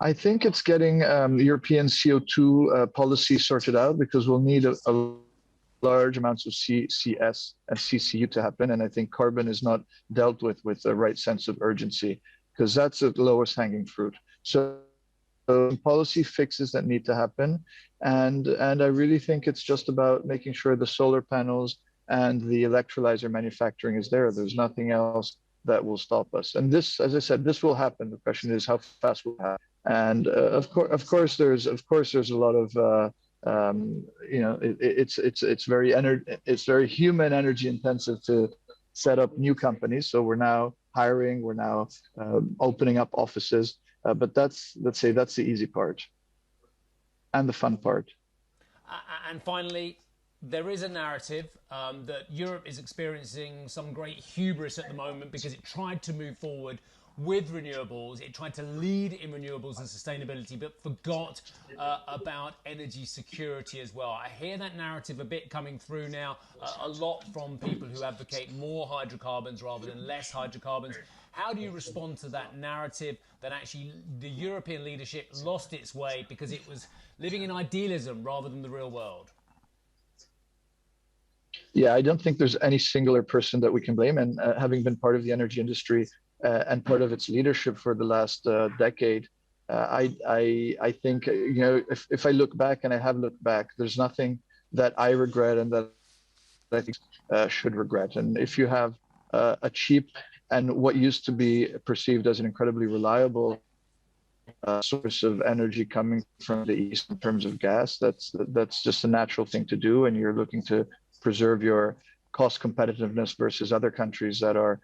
I think it's getting European CO2 policy sorted out, because we'll need a large amounts of CCS and CCU to happen. And I think carbon is not dealt with the right sense of urgency, because that's the lowest hanging fruit. So policy fixes that need to happen. And I really think it's just about making sure the solar panels and the electrolyzer manufacturing is there. There's nothing else that will stop us. And this, as I said, this will happen. The question is how fast will it happen. And of course, there's a lot of it's very human energy intensive to set up new companies. So we're now hiring, we're now opening up offices, but let's say that's the easy part and the fun part. And finally, there is a narrative that Europe is experiencing some great hubris at the moment because it tried to move forward with renewables. It tried to lead in renewables and sustainability, but forgot about energy security as well. I hear that narrative a bit coming through now, a lot from people who advocate more hydrocarbons rather than less hydrocarbons. How do you respond to that narrative that actually the European leadership lost its way because it was living in idealism rather than the real world? Yeah, I don't think there's any singular person that we can blame. And having been part of the energy industry and part of its leadership for the last decade, I think, if I look back, and I have looked back, there's nothing that I regret and that I think should regret. And if you have a cheap and what used to be perceived as an incredibly reliable source of energy coming from the east in terms of gas, that's just a natural thing to do. And you're looking to preserve your cost competitiveness versus other countries that are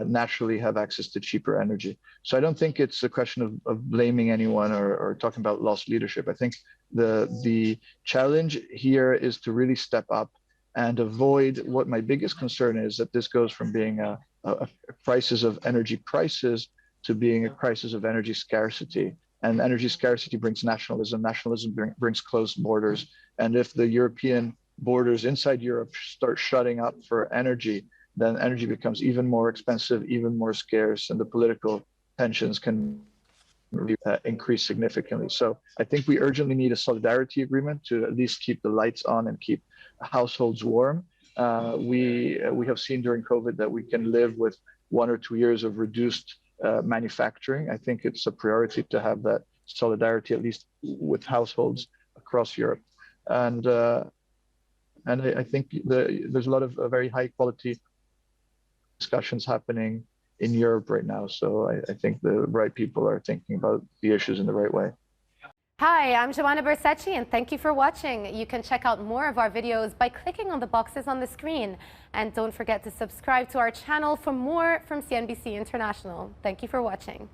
naturally have access to cheaper energy. So I don't think it's a question of blaming anyone or talking about lost leadership. I think the challenge here is to really step up and avoid what my biggest concern is, that this goes from being a crisis of energy prices to being a crisis of energy scarcity. And energy scarcity brings nationalism. Nationalism brings closed borders. And if the European borders inside Europe start shutting up for energy, then energy becomes even more expensive, even more scarce, and the political tensions can increase significantly. So I think we urgently need a solidarity agreement to at least keep the lights on and keep households warm. We have seen during COVID that we can live with 1 or 2 years of reduced manufacturing. I think it's a priority to have that solidarity, at least with households across Europe. And I think there's a lot of very high quality discussions happening in Europe right now. So I think the right people are thinking about the issues in the right way. Hi, I'm Joanna Bersecci, and thank you for watching. You can check out more of our videos by clicking on the boxes on the screen. And don't forget to subscribe to our channel for more from CNBC International. Thank you for watching.